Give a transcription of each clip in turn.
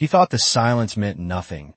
He thought the silence meant nothing,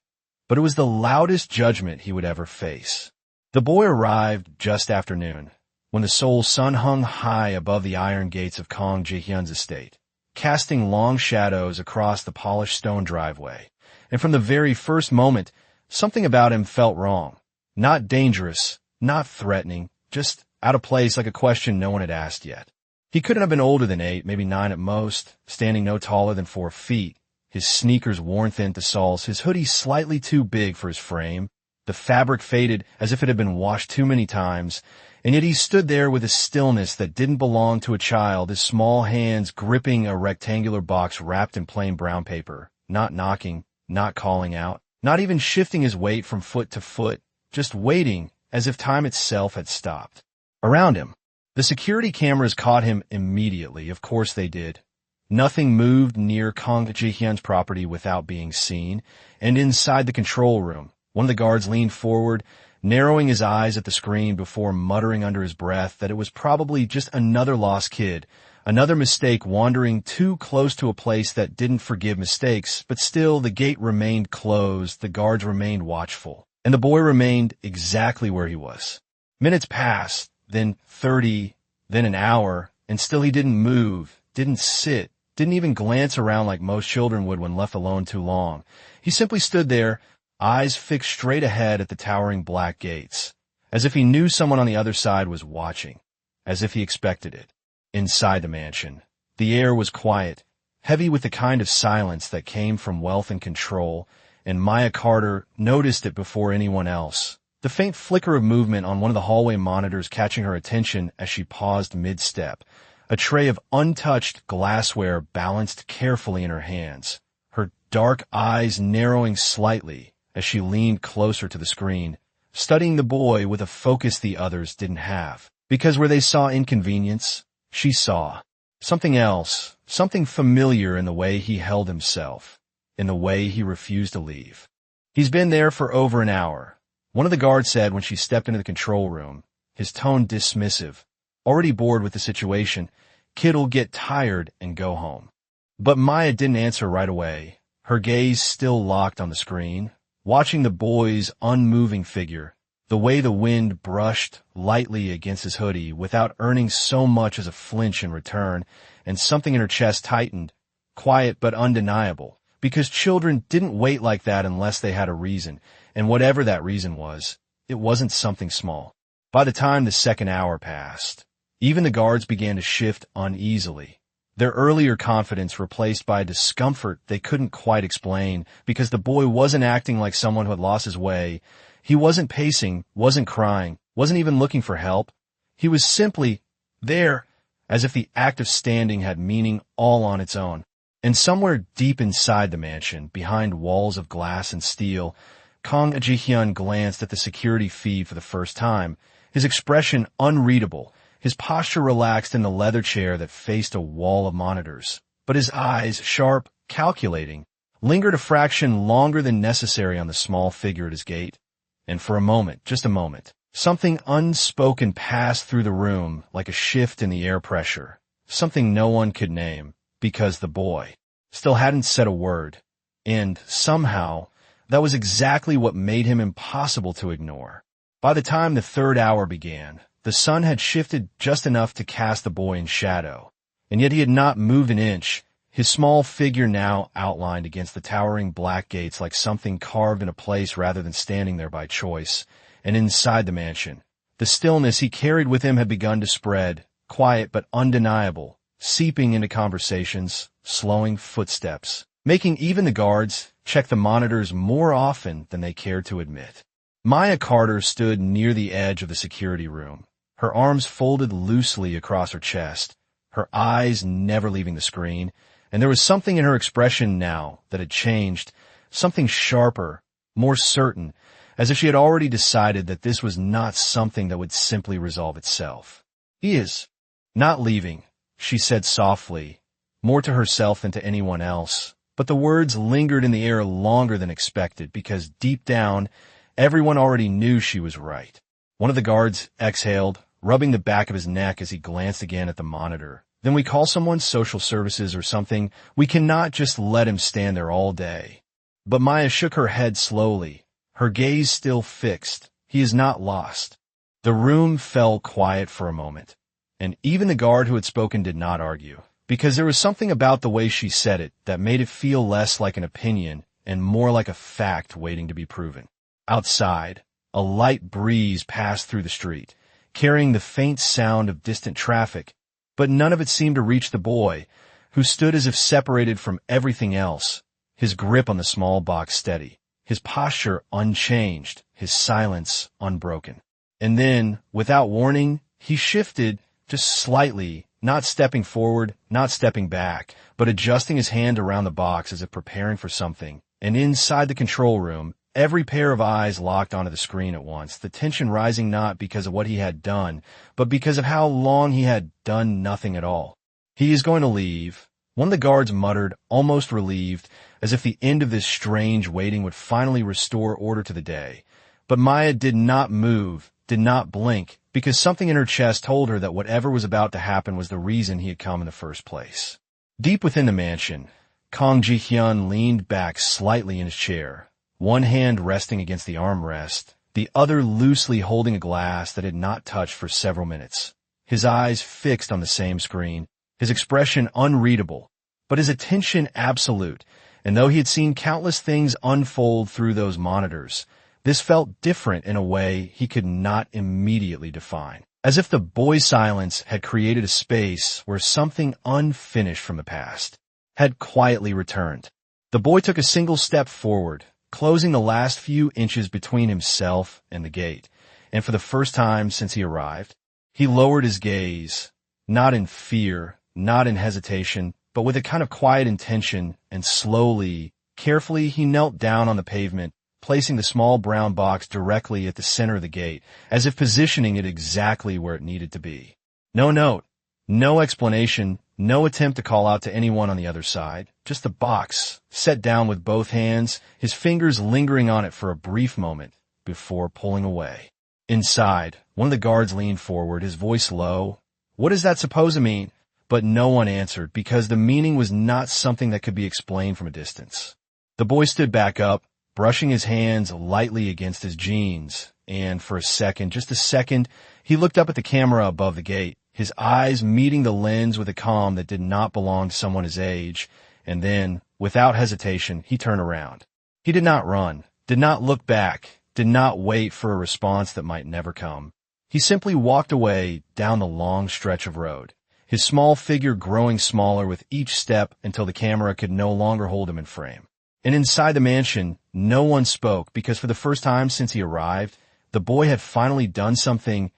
but it was the loudest judgment he would ever face. The boy arrived just after noon, when the Seoul sun hung high above the iron gates of Kong Ji-hyun's estate, casting long shadows across the polished stone driveway. And from the very first moment, something about him felt wrong. Not dangerous, not threatening, just out of place, like a question no one had asked yet. He couldn't have been older than 8, maybe 9 at most, standing no taller than 4 feet, his sneakers worn thin to soles, his hoodie slightly too big for his frame, the fabric faded as if it had been washed too many times, and yet he stood there with a stillness that didn't belong to a child, his small hands gripping a rectangular box wrapped in plain brown paper, not knocking, not calling out, not even shifting his weight from foot to foot, just waiting as if time itself had stopped. Around him, the security cameras caught him immediately. Of course they did. Nothing moved near Kong Ji-hyun's property without being seen, and inside the control room, one of the guards leaned forward, narrowing his eyes at the screen before muttering under his breath that it was probably just another lost kid, another mistake wandering too close to a place that didn't forgive mistakes, but still the gate remained closed, the guards remained watchful, and the boy remained exactly where he was. Minutes passed, then 30, then an hour, and still he didn't move, didn't sit, didn't even glance around like most children would when left alone too long. He simply stood there, eyes fixed straight ahead at the towering black gates, as if he knew someone on the other side was watching, as if he expected it. Inside the mansion, the air was quiet, heavy with the kind of silence that came from wealth and control, and Maya Carter noticed it before anyone else. The faint flicker of movement on one of the hallway monitors catching her attention as she paused mid-step, a tray of untouched glassware balanced carefully in her hands, her dark eyes narrowing slightly as she leaned closer to the screen, studying the boy with a focus the others didn't have. Because where they saw inconvenience, she saw something else, something familiar in the way he held himself, in the way he refused to leave. He's been there for over an hour, one of the guards said when she stepped into the control room, his tone dismissive. Already bored with the situation, kid'll get tired and go home. But Maya didn't answer right away, her gaze still locked on the screen, watching the boy's unmoving figure, the way the wind brushed lightly against his hoodie without earning so much as a flinch in return, and something in her chest tightened, quiet but undeniable, because children didn't wait like that unless they had a reason, and whatever that reason was, it wasn't something small. By the time the second hour passed, even the guards began to shift uneasily, their earlier confidence replaced by discomfort they couldn't quite explain, because the boy wasn't acting like someone who had lost his way. He wasn't pacing, wasn't crying, wasn't even looking for help. He was simply there, as if the act of standing had meaning all on its own. And somewhere deep inside the mansion, behind walls of glass and steel, Kong Ji-hyun glanced at the security feed for the first time, his expression unreadable, his posture relaxed in the leather chair that faced a wall of monitors. But his eyes, sharp, calculating, lingered a fraction longer than necessary on the small figure at his gate. And for a moment, just a moment, something unspoken passed through the room like a shift in the air pressure, something no one could name, because the boy still hadn't said a word. And, somehow, that was exactly what made him impossible to ignore. By the time the third hour began, the sun had shifted just enough to cast the boy in shadow, and yet he had not moved an inch, his small figure now outlined against the towering black gates like something carved in a place rather than standing there by choice. And inside the mansion, the stillness he carried with him had begun to spread, quiet but undeniable, seeping into conversations, slowing footsteps, making even the guards check the monitors more often than they cared to admit. Maya Carter stood near the edge of the security room, her arms folded loosely across her chest, her eyes never leaving the screen, and there was something in her expression now that had changed, something sharper, more certain, as if she had already decided that this was not something that would simply resolve itself. "He is not leaving," she said softly, more to herself than to anyone else, but the words lingered in the air longer than expected because deep down, everyone already knew she was right. One of the guards exhaled, rubbing the back of his neck as he glanced again at the monitor, Then we call someone social services or something. We cannot just let him stand there all day. But Maya shook her head slowly, her gaze still fixed. He is not lost. The room fell quiet for a moment, and even the guard who had spoken did not argue, because there was something about the way she said it that made it feel less like an opinion and more like a fact waiting to be proven. Outside, a light breeze passed through the street, carrying the faint sound of distant traffic, but none of it seemed to reach the boy, who stood as if separated from everything else, his grip on the small box steady, his posture unchanged, his silence unbroken. And then, without warning, he shifted just slightly, not stepping forward, not stepping back, but adjusting his hand around the box as if preparing for something. And inside the control room, every pair of eyes locked onto the screen at once, the tension rising not because of what he had done, but because of how long he had done nothing at all. He is going to leave, one of the guards muttered, almost relieved, as if the end of this strange waiting would finally restore order to the day. But Maya did not move, did not blink, because something in her chest told her that whatever was about to happen was the reason he had come in the first place. Deep within the mansion, Kang Ji-hyun leaned back slightly in his chair, one hand resting against the armrest, the other loosely holding a glass that had not touched for several minutes. His eyes fixed on the same screen, his expression unreadable, but his attention absolute, and though he had seen countless things unfold through those monitors, this felt different in a way he could not immediately define, as if the boy's silence had created a space where something unfinished from the past had quietly returned. The boy took a single step forward, closing the last few inches between himself and the gate, and for the first time since he arrived, he lowered his gaze, not in fear, not in hesitation, but with a kind of quiet intention, and slowly, carefully he knelt down on the pavement, placing the small brown box directly at the center of the gate, as if positioning it exactly where it needed to be. No note, no explanation, no attempt to call out to anyone on the other side, just the box, set down with both hands, his fingers lingering on it for a brief moment before pulling away. Inside, one of the guards leaned forward, his voice low. What is that supposed to mean? But no one answered, because the meaning was not something that could be explained from a distance. The boy stood back up, brushing his hands lightly against his jeans, and for a second, just a second, he looked up at the camera above the gate, his eyes meeting the lens with a calm that did not belong to someone his age, and then, without hesitation, he turned around. He did not run, did not look back, did not wait for a response that might never come. He simply walked away down the long stretch of road, his small figure growing smaller with each step until the camera could no longer hold him in frame. And inside the mansion, no one spoke because for the first time since he arrived, the boy had finally done something,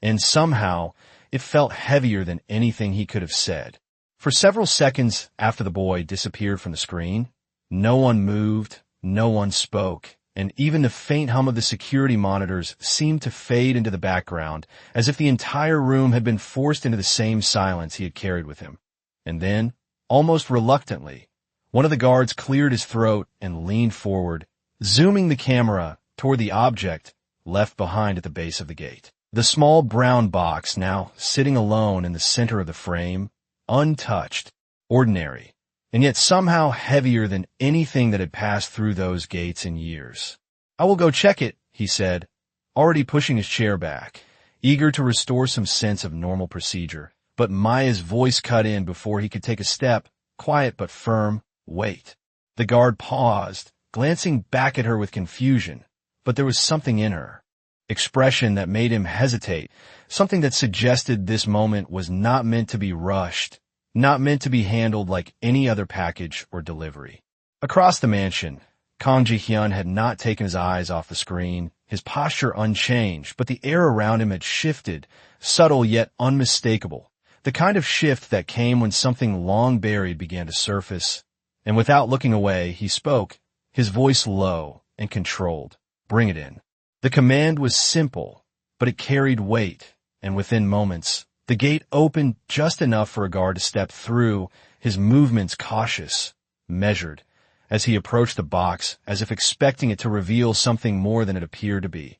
and somehow it felt heavier than anything he could have said. For several seconds after the boy disappeared from the screen, no one moved, no one spoke, and even the faint hum of the security monitors seemed to fade into the background, as if the entire room had been forced into the same silence he had carried with him. And then, almost reluctantly, one of the guards cleared his throat and leaned forward, zooming the camera toward the object left behind at the base of the gate. The small brown box now sitting alone in the center of the frame, untouched, ordinary, and yet somehow heavier than anything that had passed through those gates in years. I will go check it, he said, already pushing his chair back, eager to restore some sense of normal procedure. But Maya's voice cut in before he could take a step, quiet but firm. Wait. The guard paused, glancing back at her with confusion, but there was something in her expression that made him hesitate, something that suggested this moment was not meant to be rushed, not meant to be handled like any other package or delivery. Across the mansion, Kang Ji-hyun had not taken his eyes off the screen, his posture unchanged, but the air around him had shifted, subtle yet unmistakable, the kind of shift that came when something long buried began to surface. And without looking away, he spoke, his voice low and controlled. Bring it in. The command was simple, but it carried weight, and within moments, the gate opened just enough for a guard to step through, his movements cautious, measured, as he approached the box as if expecting it to reveal something more than it appeared to be.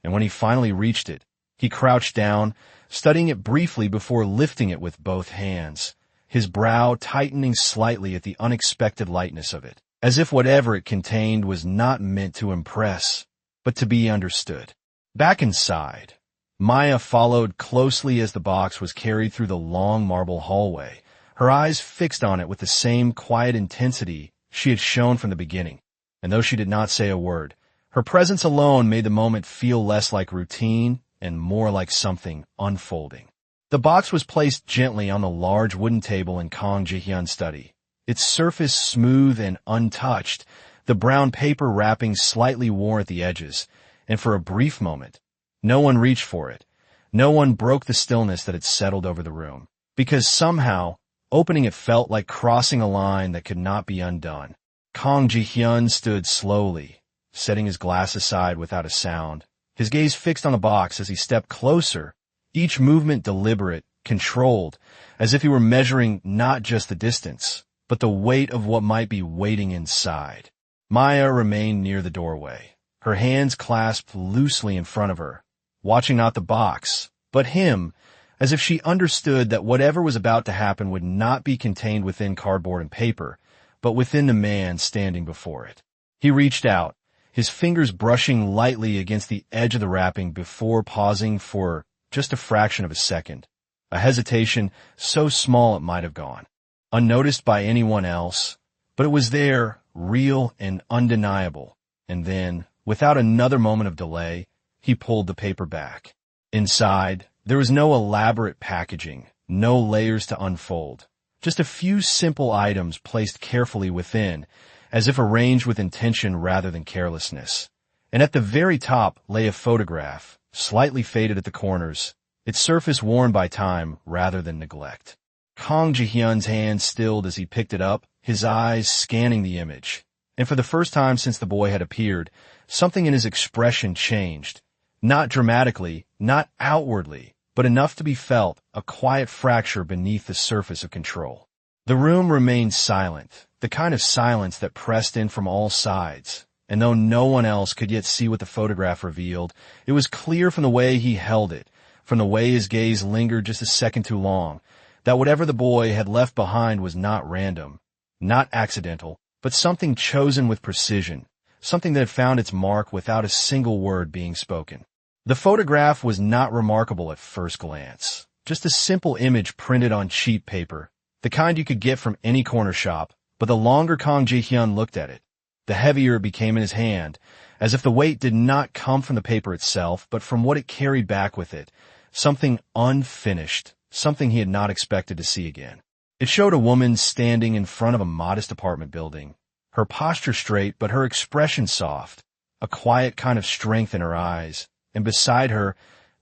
And when he finally reached it, He crouched down, studying it briefly before lifting it with both hands, his brow tightening slightly at the unexpected lightness of it, as if whatever it contained was not meant to impress, but to be understood. Back inside, Maya followed closely as the box was carried through the long marble hallway, her eyes fixed on it with the same quiet intensity she had shown from the beginning. And though she did not say a word, her presence alone made the moment feel less like routine and more like something unfolding. The box was placed gently on the large wooden table in Kang Ji-hyun's study, its surface smooth and untouched, the brown paper wrapping slightly worn at the edges, and for a brief moment, no one reached for it. No one broke the stillness that had settled over the room, because somehow, opening it felt like crossing a line that could not be undone. Kang Ji-hyun stood slowly, setting his glass aside without a sound, his gaze fixed on the box as he stepped closer, each movement deliberate, controlled, as if he were measuring not just the distance, but the weight of what might be waiting inside. Maya remained near the doorway, her hands clasped loosely in front of her, watching not the box, but him, as if she understood that whatever was about to happen would not be contained within cardboard and paper, but within the man standing before it. He reached out, his fingers brushing lightly against the edge of the wrapping before pausing for just a fraction of a second, a hesitation so small it might have gone, unnoticed by anyone else, but it was there, real and undeniable, and then, without another moment of delay, he pulled the paper back. Inside, there was no elaborate packaging, no layers to unfold, just a few simple items placed carefully within, as if arranged with intention rather than carelessness. And at the very top lay a photograph, slightly faded at the corners, its surface worn by time rather than neglect. Kang Ji-hyun's hand stilled as he picked it up, his eyes scanning the image. And for the first time since the boy had appeared, something in his expression changed. Not dramatically, not outwardly, but enough to be felt, a quiet fracture beneath the surface of control. The room remained silent, the kind of silence that pressed in from all sides. And though no one else could yet see what the photograph revealed, it was clear from the way he held it, from the way his gaze lingered just a second too long, that whatever the boy had left behind was not random, not accidental, but something chosen with precision, something that had found its mark without a single word being spoken. The photograph was not remarkable at first glance, just a simple image printed on cheap paper, the kind you could get from any corner shop, but the longer Kang Ji-hyun looked at it, the heavier it became in his hand, as if the weight did not come from the paper itself, but from what it carried back with it, something unfinished, something he had not expected to see again. It showed a woman standing in front of a modest apartment building, her posture straight but her expression soft, a quiet kind of strength in her eyes, and beside her,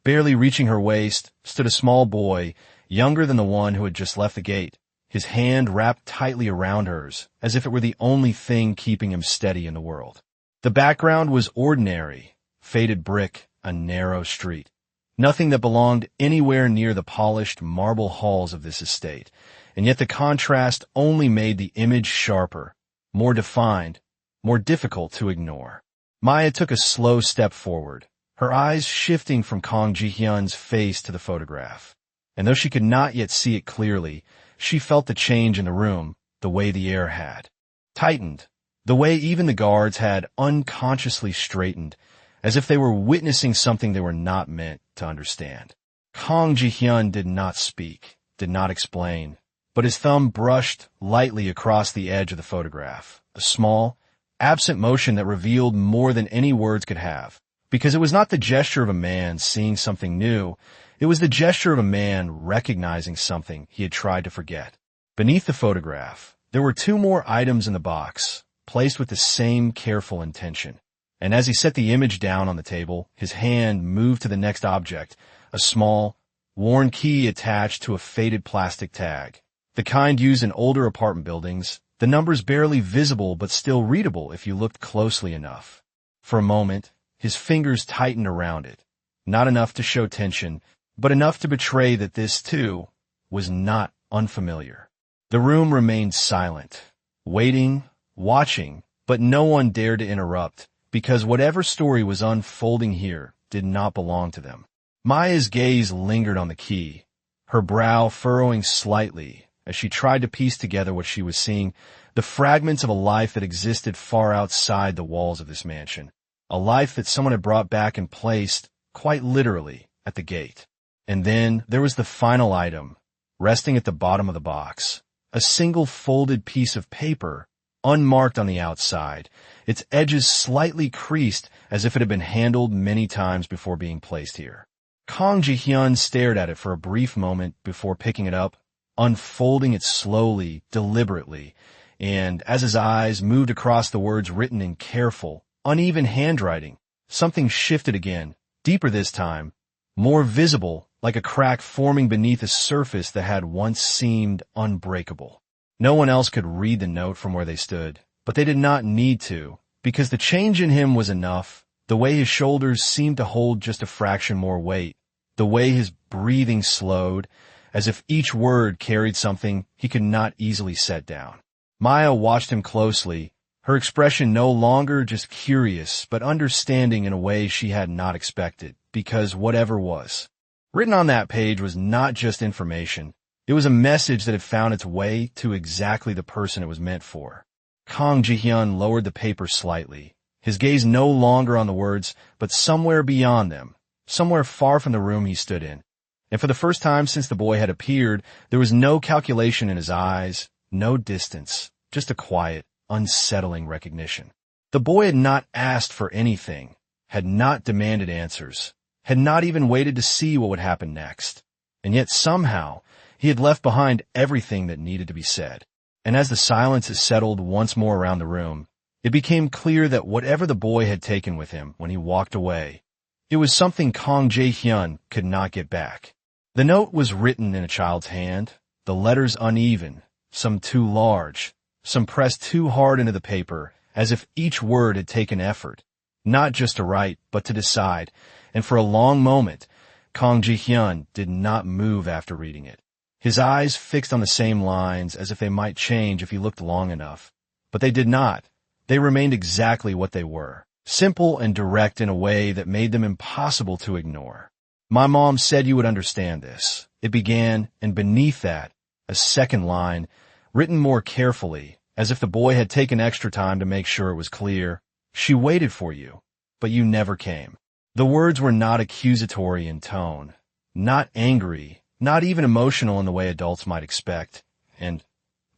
barely reaching her waist, stood a small boy, younger than the one who had just left the gate, his hand wrapped tightly around hers, as if it were the only thing keeping him steady in the world. The background was ordinary, faded brick, a narrow street. Nothing that belonged anywhere near the polished marble halls of this estate, and yet the contrast only made the image sharper, more defined, more difficult to ignore. Maya took a slow step forward, her eyes shifting from Kang Ji-hyun's face to the photograph. And though she could not yet see it clearly, she felt the change in the room, the way the air had tightened, the way even the guards had unconsciously straightened, as if they were witnessing something they were not meant to understand. Kang Ji-hyun did not speak, did not explain, but his thumb brushed lightly across the edge of the photograph, a small, absent motion that revealed more than any words could have, because it was not the gesture of a man seeing something new, it was the gesture of a man recognizing something he had tried to forget. Beneath the photograph, there were two more items in the box, placed with the same careful intention. And as he set the image down on the table, his hand moved to the next object, a small, worn key attached to a faded plastic tag, the kind used in older apartment buildings, the numbers barely visible but still readable if you looked closely enough. For a moment, his fingers tightened around it, not enough to show tension, but enough to betray that this, too, was not unfamiliar. The room remained silent, waiting, watching, but no one dared to interrupt, because whatever story was unfolding here did not belong to them. Maya's gaze lingered on the key, her brow furrowing slightly as she tried to piece together what she was seeing, the fragments of a life that existed far outside the walls of this mansion, a life that someone had brought back and placed, quite literally, at the gate. And then there was the final item, resting at the bottom of the box, a single folded piece of paper, unmarked on the outside, its edges slightly creased as if it had been handled many times before being placed here. Kang Ji-hyun stared at it for a brief moment before picking it up, unfolding it slowly, deliberately, and as his eyes moved across the words written in careful, uneven handwriting, something shifted again, deeper this time, more visible, like a crack forming beneath a surface that had once seemed unbreakable. No one else could read the note from where they stood, but they did not need to, because the change in him was enough, the way his shoulders seemed to hold just a fraction more weight, the way his breathing slowed, as if each word carried something he could not easily set down. Maya watched him closely, her expression no longer just curious, but understanding in a way she had not expected, because whatever was written on that page was not just information. It was a message that had found its way to exactly the person it was meant for. Kang Ji-hyun lowered the paper slightly, his gaze no longer on the words, but somewhere beyond them, somewhere far from the room he stood in. And for the first time since the boy had appeared, there was no calculation in his eyes, no distance, just a quiet, unsettling recognition. The boy had not asked for anything, had not demanded answers, had not even waited to see what would happen next. And yet somehow, he had left behind everything that needed to be said. And as the silence had settled once more around the room, it became clear that whatever the boy had taken with him when he walked away, it was something Kang Jae-hyun could not get back. The note was written in a child's hand, the letters uneven, some too large, some pressed too hard into the paper, as if each word had taken effort, not just to write, but to decide, and for a long moment, Kang Ji-hyun did not move after reading it. His eyes fixed on the same lines as if they might change if he looked long enough. But they did not. They remained exactly what they were, simple and direct in a way that made them impossible to ignore. My mom said you would understand this. It began, and beneath that, a second line, written more carefully, as if the boy had taken extra time to make sure it was clear. She waited for you, but you never came. The words were not accusatory in tone, not angry, not even emotional in the way adults might expect. And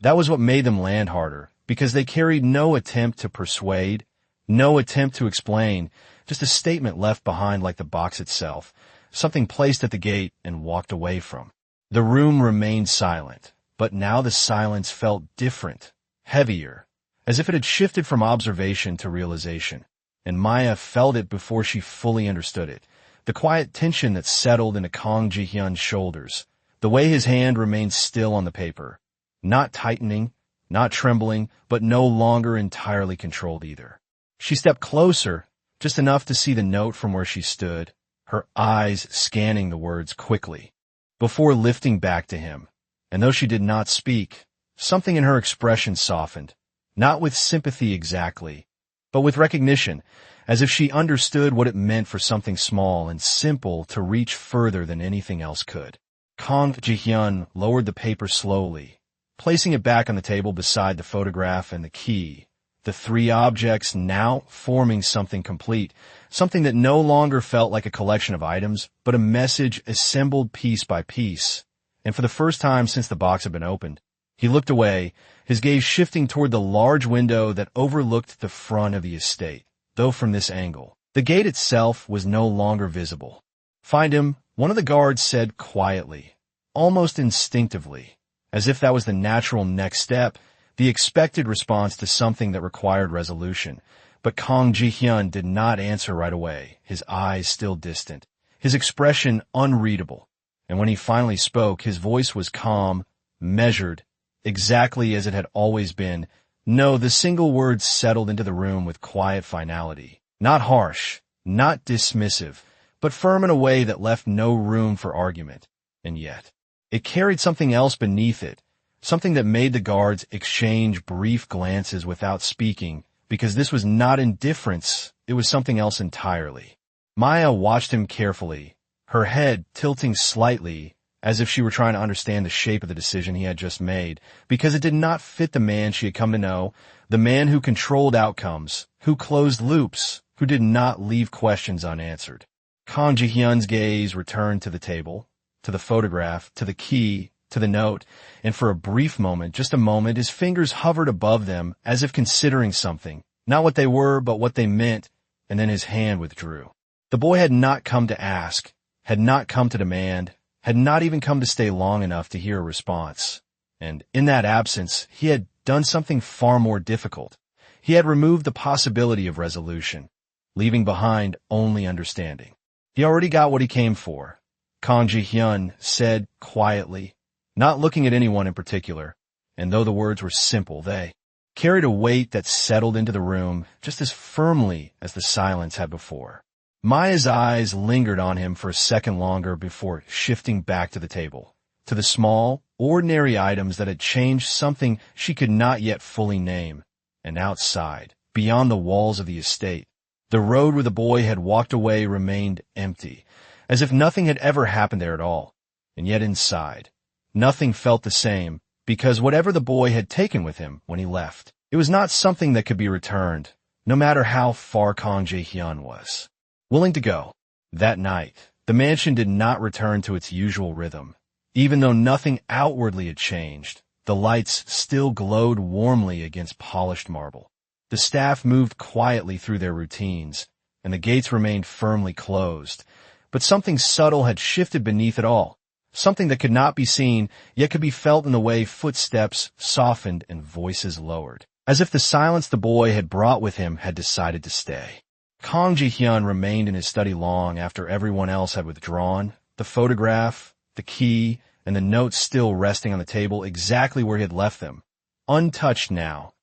that was what made them land harder, because they carried no attempt to persuade, no attempt to explain, just a statement left behind like the box itself, something placed at the gate and walked away from. The room remained silent, but now the silence felt different, heavier, as if it had shifted from observation to realization. And Maya felt it before she fully understood it. The quiet tension that settled into Kang Ji-hyun's shoulders, the way his hand remained still on the paper, not tightening, not trembling, but no longer entirely controlled either. She stepped closer, just enough to see the note from where she stood, her eyes scanning the words quickly, before lifting back to him. And though she did not speak, something in her expression softened, not with sympathy exactly, but with recognition, as if she understood what it meant for something small and simple to reach further than anything else could. Kang Ji-hyun lowered the paper slowly, placing it back on the table beside the photograph and the key, the three objects now forming something complete, something that no longer felt like a collection of items, but a message assembled piece by piece. And for the first time since the box had been opened, he looked away, his gaze shifting toward the large window that overlooked the front of the estate, though from this angle. The gate itself was no longer visible. "Find him," one of the guards said quietly, almost instinctively, as if that was the natural next step, the expected response to something that required resolution. But Kang Ji-hyun did not answer right away, his eyes still distant, his expression unreadable. And when he finally spoke, his voice was calm, measured, exactly as it had always been. No, the single words settled into the room with quiet finality. Not harsh, not dismissive, but firm in a way that left no room for argument. And yet, it carried something else beneath it, something that made the guards exchange brief glances without speaking, because this was not indifference, it was something else entirely. Maya watched him carefully, her head tilting slightly as if she were trying to understand the shape of the decision he had just made, because it did not fit the man she had come to know, the man who controlled outcomes, who closed loops, who did not leave questions unanswered. Kang Ji-hyun's gaze returned to the table, to the photograph, to the key, to the note, and for a brief moment, just a moment, his fingers hovered above them as if considering something, not what they were, but what they meant, and then his hand withdrew. The boy had not come to ask, had not come to demand, had not even come to stay long enough to hear a response. And in that absence, he had done something far more difficult. He had removed the possibility of resolution, leaving behind only understanding. He already got what he came for, Kang Ji-hyun said quietly, not looking at anyone in particular, and though the words were simple, they carried a weight that settled into the room just as firmly as the silence had before. Maya's eyes lingered on him for a second longer before shifting back to the table, to the small, ordinary items that had changed something she could not yet fully name. And outside, beyond the walls of the estate, the road where the boy had walked away remained empty, as if nothing had ever happened there at all. And yet inside, nothing felt the same, because whatever the boy had taken with him when he left, it was not something that could be returned, no matter how far Kang Ji-hyun was willing to go. That night, the mansion did not return to its usual rhythm. Even though nothing outwardly had changed, the lights still glowed warmly against polished marble. The staff moved quietly through their routines, and the gates remained firmly closed. But something subtle had shifted beneath it all, something that could not be seen, yet could be felt in the way footsteps softened and voices lowered, as if the silence the boy had brought with him had decided to stay. Kang Ji-hyun remained in his study long after everyone else had withdrawn, the photograph, the key, and the notes still resting on the table exactly where he had left them, untouched now,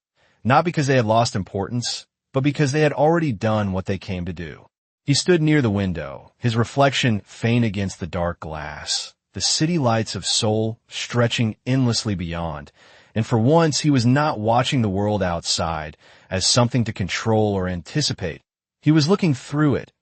not because they had lost importance, but because they had already done what they came to do. He stood near the window, his reflection faint against the dark glass, the city lights of Seoul stretching endlessly beyond, and for once he was not watching the world outside as something to control or anticipate. He was looking through it,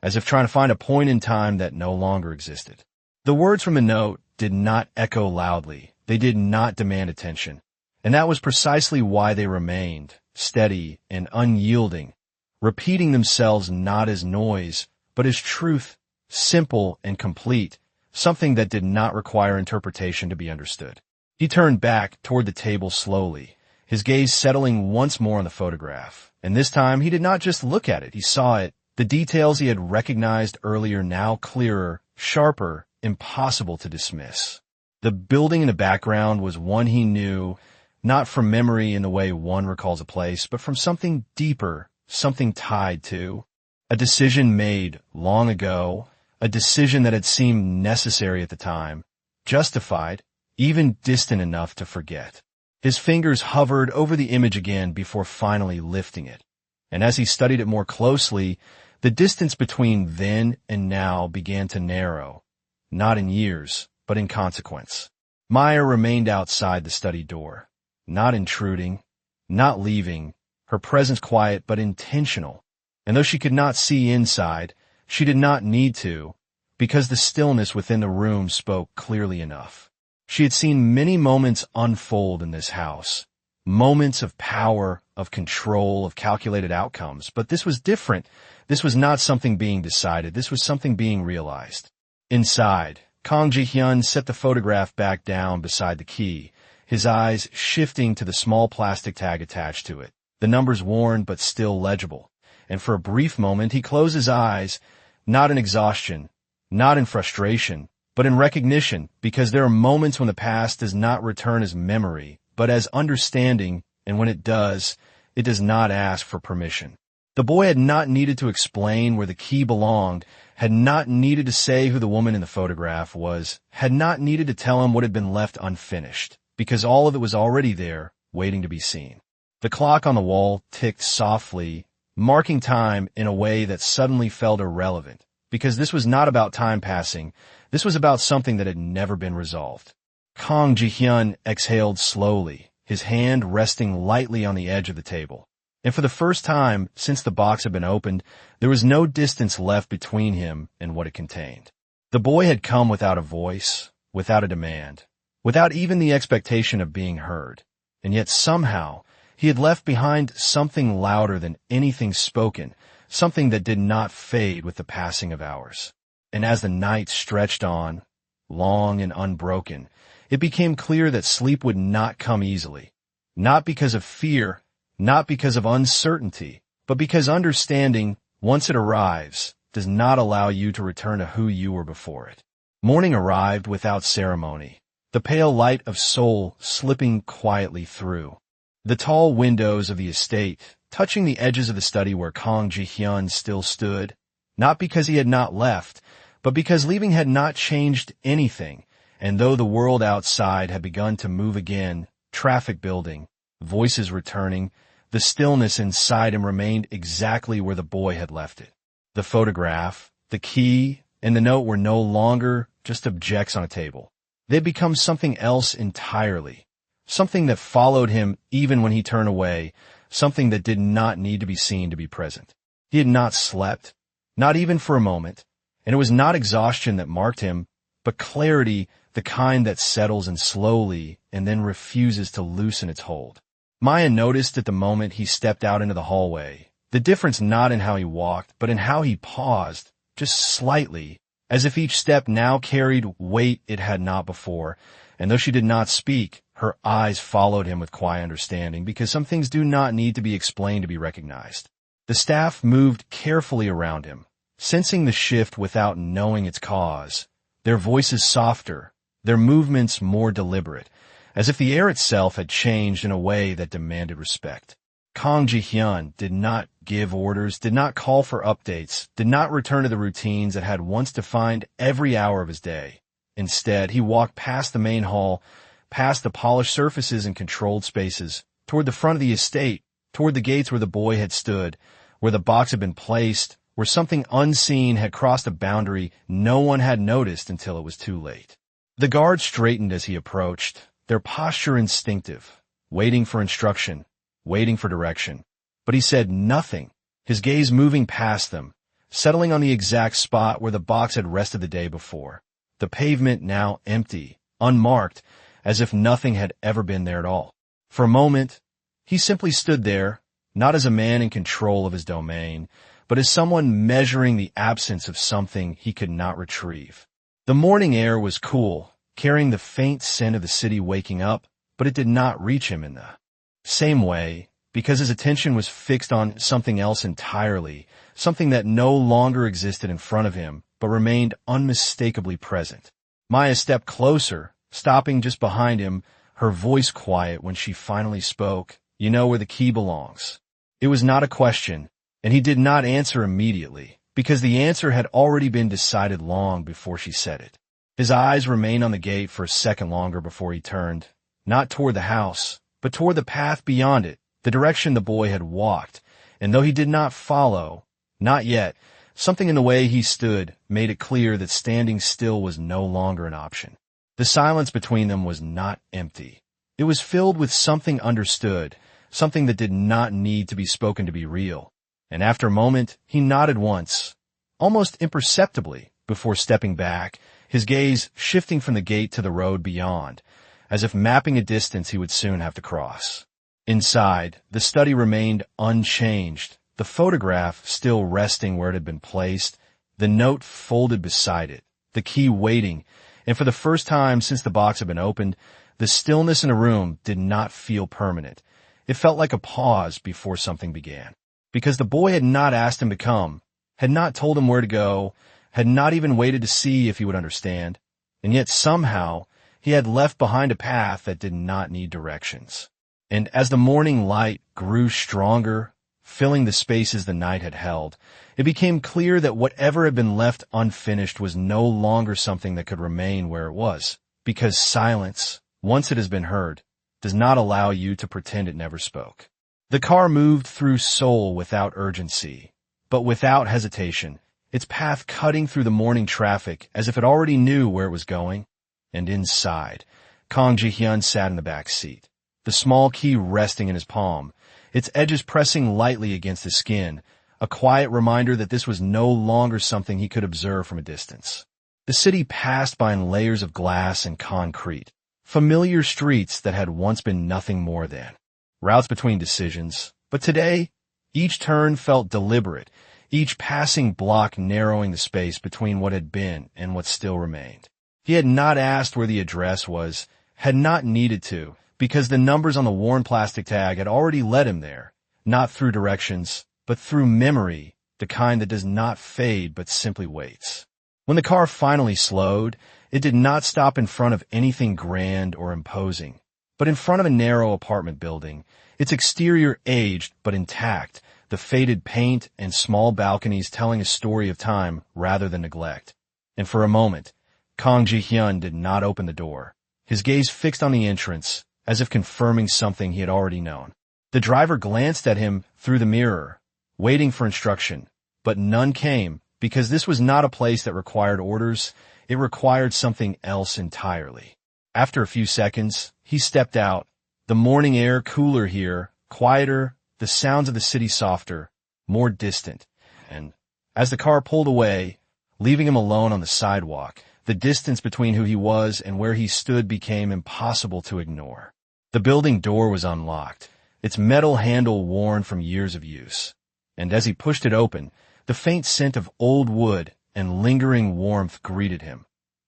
as if trying to find a point in time that no longer existed. The words from the note did not echo loudly. They did not demand attention. And that was precisely why they remained, steady and unyielding, repeating themselves not as noise, but as truth, simple and complete, something that did not require interpretation to be understood. He turned back toward the table slowly, his gaze settling once more on the photograph. And this time he did not just look at it, he saw it. The details he had recognized earlier now clearer, sharper, impossible to dismiss. The building in the background was one he knew, not from memory in the way one recalls a place, but from something deeper, something tied to a decision made long ago, a decision that had seemed necessary at the time, justified, even distant enough to forget. His fingers hovered over the image again before finally lifting it. And as he studied it more closely, the distance between then and now began to narrow, not in years, but in consequence. Maya remained outside the study door, not intruding, not leaving, her presence quiet but intentional. And though she could not see inside, she did not need to, because the stillness within the room spoke clearly enough. She had seen many moments unfold in this house, moments of power, of control, of calculated outcomes, but this was different. This was not something being decided. This was something being realized. Inside, Kang Ji-hyun set the photograph back down beside the key, his eyes shifting to the small plastic tag attached to it, the numbers worn but still legible. And for a brief moment he closed his eyes, not in exhaustion, not in frustration, but in recognition, because there are moments when the past does not return as memory, but as understanding, and when it does not ask for permission. The boy had not needed to explain where the key belonged, had not needed to say who the woman in the photograph was, had not needed to tell him what had been left unfinished, because all of it was already there, waiting to be seen. The clock on the wall ticked softly, marking time in a way that suddenly felt irrelevant, because this was not about time passing. This was about something that had never been resolved. Kang Ji-hyun exhaled slowly, his hand resting lightly on the edge of the table. And for the first time since the box had been opened, there was no distance left between him and what it contained. The boy had come without a voice, without a demand, without even the expectation of being heard, and yet somehow he had left behind something louder than anything spoken, something that did not fade with the passing of hours. And as the night stretched on, long and unbroken, it became clear that sleep would not come easily, not because of fear, not because of uncertainty, but because understanding, once it arrives, does not allow you to return to who you were before it. Morning arrived without ceremony, the pale light of Seoul slipping quietly through. The tall windows of the estate, touching the edges of the study where Kang Ji-hyun still stood, not because he had not left, but because leaving had not changed anything, and though the world outside had begun to move again, traffic building, voices returning, the stillness inside him remained exactly where the boy had left it. The photograph, the key, and the note were no longer just objects on a table. They had become something else entirely, something that followed him even when he turned away, something that did not need to be seen to be present. He had not slept, not even for a moment, and it was not exhaustion that marked him, but clarity, the kind that settles in slowly and then refuses to loosen its hold. Maya noticed at the moment he stepped out into the hallway, the difference not in how he walked, but in how he paused, just slightly, as if each step now carried weight it had not before, and though she did not speak, her eyes followed him with quiet understanding, because some things do not need to be explained to be recognized. The staff moved carefully around him, sensing the shift without knowing its cause, their voices softer, their movements more deliberate, as if the air itself had changed in a way that demanded respect. Kang Ji-hyun did not give orders, did not call for updates, did not return to the routines that had once defined every hour of his day. Instead, he walked past the main hall, past the polished surfaces and controlled spaces, toward the front of the estate, toward the gates where the boy had stood, where the box had been placed, where something unseen had crossed a boundary no one had noticed until it was too late. The guard straightened as he approached, their posture instinctive, waiting for instruction, waiting for direction. But he said nothing, his gaze moving past them, settling on the exact spot where the box had rested the day before. The pavement now empty, unmarked, as if nothing had ever been there at all. For a moment, he simply stood there, not as a man in control of his domain, but as someone measuring the absence of something he could not retrieve. The morning air was cool, carrying the faint scent of the city waking up, but it did not reach him in the same way, because his attention was fixed on something else entirely, something that no longer existed in front of him, but remained unmistakably present. Maya stepped closer, stopping just behind him, her voice quiet when she finally spoke. "You know where the key belongs." It was not a question, and he did not answer immediately, because the answer had already been decided long before she said it. His eyes remained on the gate for a second longer before he turned, not toward the house, but toward the path beyond it, the direction the boy had walked, and though he did not follow, not yet, something in the way he stood made it clear that standing still was no longer an option. The silence between them was not empty. It was filled with something understood, something that did not need to be spoken to be real. And after a moment, he nodded once, almost imperceptibly, before stepping back, his gaze shifting from the gate to the road beyond, as if mapping a distance he would soon have to cross. Inside, the study remained unchanged, the photograph still resting where it had been placed, the note folded beside it, the key waiting, and for the first time since the box had been opened, the stillness in the room did not feel permanent. It felt like a pause before something began. Because the boy had not asked him to come, had not told him where to go, had not even waited to see if he would understand, and yet somehow he had left behind a path that did not need directions. And as the morning light grew stronger, filling the spaces the night had held, it became clear that whatever had been left unfinished was no longer something that could remain where it was, because silence, once it has been heard, does not allow you to pretend it never spoke. The car moved through Seoul without urgency, but without hesitation, its path cutting through the morning traffic as if it already knew where it was going. And inside, Kang Ji-hyun sat in the back seat, the small key resting in his palm, its edges pressing lightly against his skin, a quiet reminder that this was no longer something he could observe from a distance. The city passed by in layers of glass and concrete, familiar streets that had once been nothing more than routes between decisions. But today, each turn felt deliberate, each passing block narrowing the space between what had been and what still remained. He had not asked where the address was, had not needed to, because the numbers on the worn plastic tag had already led him there, not through directions, but through memory, the kind that does not fade but simply waits. When the car finally slowed, it did not stop in front of anything grand or imposing, but in front of a narrow apartment building, its exterior aged but intact, the faded paint and small balconies telling a story of time rather than neglect. And for a moment, Kang Ji-hyun did not open the door, his gaze fixed on the entrance, as if confirming something he had already known. The driver glanced at him through the mirror, waiting for instruction, but none came, because this was not a place that required orders, it required something else entirely. After a few seconds, he stepped out, the morning air cooler here, quieter, the sounds of the city softer, more distant, and as the car pulled away, leaving him alone on the sidewalk, the distance between who he was and where he stood became impossible to ignore. The building door was unlocked, its metal handle worn from years of use, and as he pushed it open, the faint scent of old wood and lingering warmth greeted him.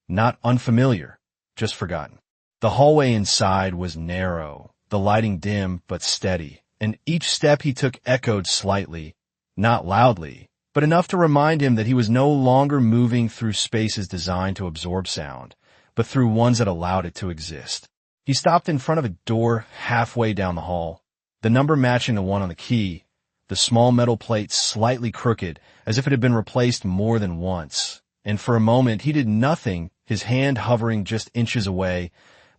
Not unfamiliar, just forgotten. The hallway inside was narrow, the lighting dim but steady, and each step he took echoed slightly, not loudly, but enough to remind him that he was no longer moving through spaces designed to absorb sound, but through ones that allowed it to exist. He stopped in front of a door halfway down the hall, the number matching the one on the key, the small metal plate slightly crooked, as if it had been replaced more than once. And for a moment he did nothing, his hand hovering just inches away,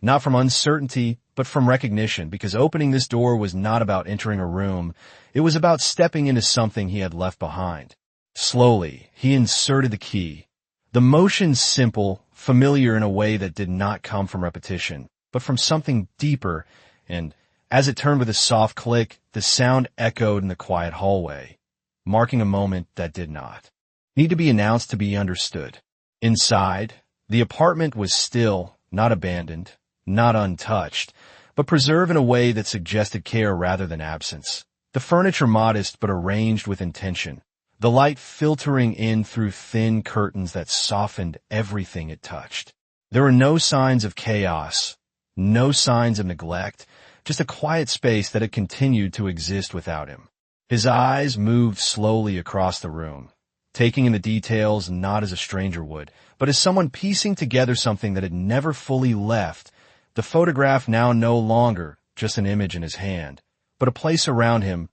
not from uncertainty, but from recognition, because opening this door was not about entering a room, it was about stepping into something he had left behind. Slowly, he inserted the key. The motion simple, familiar in a way that did not come from repetition, but from something deeper, and as it turned with a soft click, the sound echoed in the quiet hallway, marking a moment that did not need to be announced to be understood. Inside, the apartment was still, not abandoned, not untouched, but preserved in a way that suggested care rather than absence. The furniture modest but arranged with intention, the light filtering in through thin curtains that softened everything it touched. There were no signs of chaos, no signs of neglect, just a quiet space that had continued to exist without him. His eyes moved slowly across the room, taking in the details not as a stranger would, but as someone piecing together something that had never fully left, the photograph now no longer just an image in his hand, but a place around him,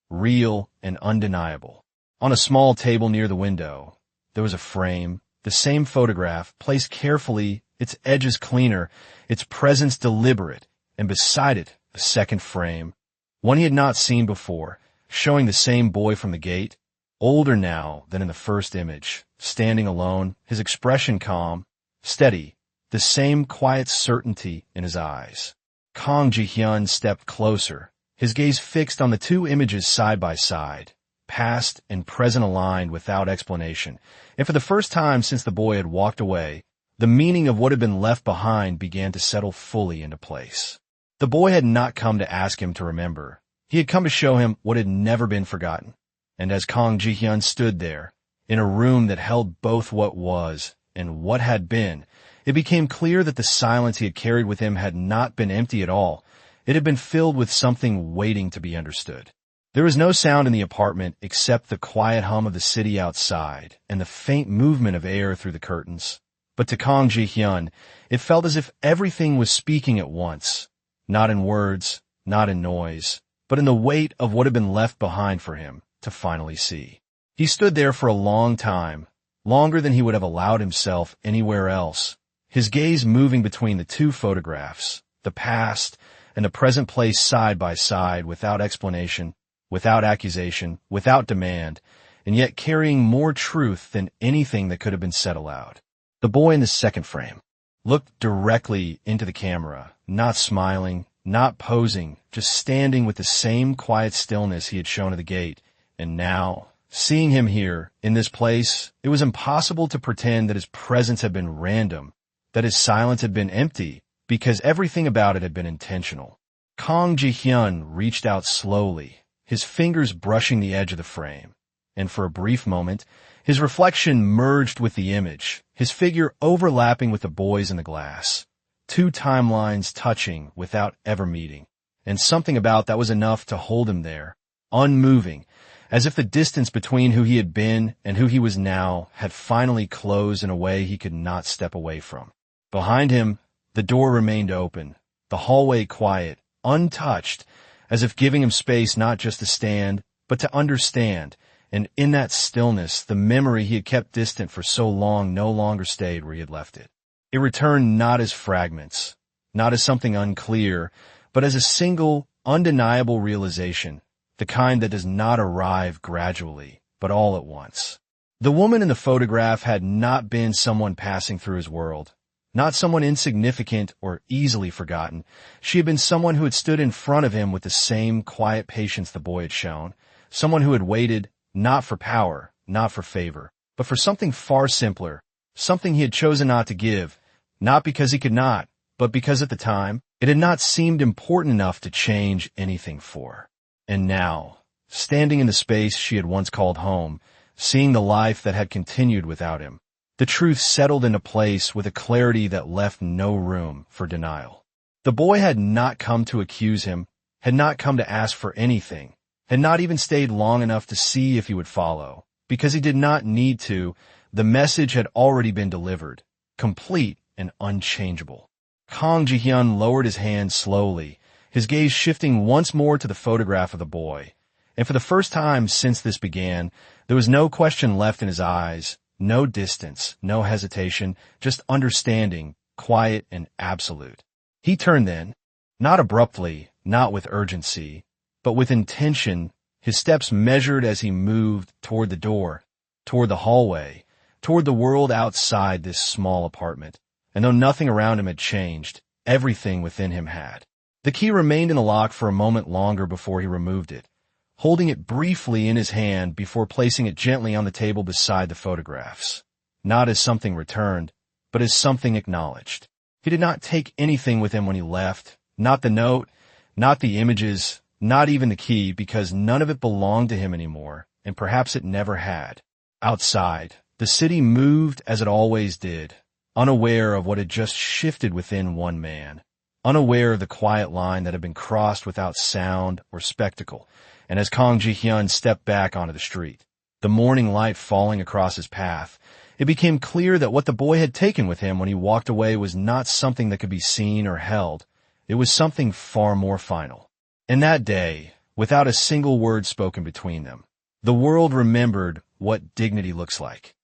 real and undeniable. On a small table near the window, there was a frame, the same photograph, placed carefully, its edges cleaner, its presence deliberate, and beside it, a second frame, one he had not seen before, showing the same boy from the gate, older now than in the first image, standing alone, his expression calm, steady, the same quiet certainty in his eyes. Kang Ji-hyun stepped closer, his gaze fixed on the two images side by side, past and present aligned without explanation, and for the first time since the boy had walked away, the meaning of what had been left behind began to settle fully into place. The boy had not come to ask him to remember. He had come to show him what had never been forgotten. And as Kang Ji-hyun stood there, in a room that held both what was and what had been, it became clear that the silence he had carried with him had not been empty at all. It had been filled with something waiting to be understood. There was no sound in the apartment except the quiet hum of the city outside and the faint movement of air through the curtains. But to Kang Ji-hyun, it felt as if everything was speaking at once. Not in words, not in noise, but in the weight of what had been left behind for him to finally see. He stood there for a long time, longer than he would have allowed himself anywhere else, his gaze moving between the two photographs, the past and the present placed side by side without explanation, without accusation, without demand, and yet carrying more truth than anything that could have been said aloud. The boy in the second frame looked directly into the camera, not smiling, not posing, just standing with the same quiet stillness he had shown at the gate, and now, Seeing him here, in this place, it was impossible to pretend that his presence had been random, that his silence had been empty, because everything about it had been intentional. Kang Ji-hyun reached out slowly, his fingers brushing the edge of the frame, and for a brief moment, his reflection merged with the image, his figure overlapping with the boy's in the glass. Two timelines touching without ever meeting, and something about that was enough to hold him there, unmoving, as if the distance between who he had been and who he was now had finally closed in a way he could not step away from. Behind him, the door remained open, the hallway quiet, untouched, as if giving him space not just to stand, but to understand, and in that stillness, the memory he had kept distant for so long no longer stayed where he had left it. It returned not as fragments, not as something unclear, but as a single, undeniable realization, the kind that does not arrive gradually, but all at once. The woman in the photograph had not been someone passing through his world, not someone insignificant or easily forgotten. She had been someone who had stood in front of him with the same quiet patience the boy had shown, someone who had waited not for power, not for favor, but for something far simpler, something he had chosen not to give, not because he could not, but because at the time, it had not seemed important enough to change anything for. And now, standing in the space she had once called home, seeing the life that had continued without him, the truth settled into place with a clarity that left no room for denial. The boy had not come to accuse him, had not come to ask for anything, had not even stayed long enough to see if he would follow, because he did not need to. The message had already been delivered, complete and unchangeable. Kang Ji-hyun lowered his hand slowly, his gaze shifting once more to the photograph of the boy. And for the first time since this began, there was no question left in his eyes, no distance, no hesitation, just understanding, quiet and absolute. He turned then, not abruptly, not with urgency, but with intention, his steps measured as he moved toward the door, toward the hallway, toward the world outside this small apartment. And though nothing around him had changed, everything within him had. The key remained in the lock for a moment longer before he removed it, holding it briefly in his hand before placing it gently on the table beside the photographs, not as something returned, but as something acknowledged. He did not take anything with him when he left, not the note, not the images, not even the key, because none of it belonged to him anymore, and perhaps it never had. Outside, the city moved as it always did, unaware of what had just shifted within one man, unaware of the quiet line that had been crossed without sound or spectacle, and as Kang Ji-hyun stepped back onto the street, the morning light falling across his path, it became clear that what the boy had taken with him when he walked away was not something that could be seen or held. It was something far more final. And that day, without a single word spoken between them, the world remembered what dignity looks like.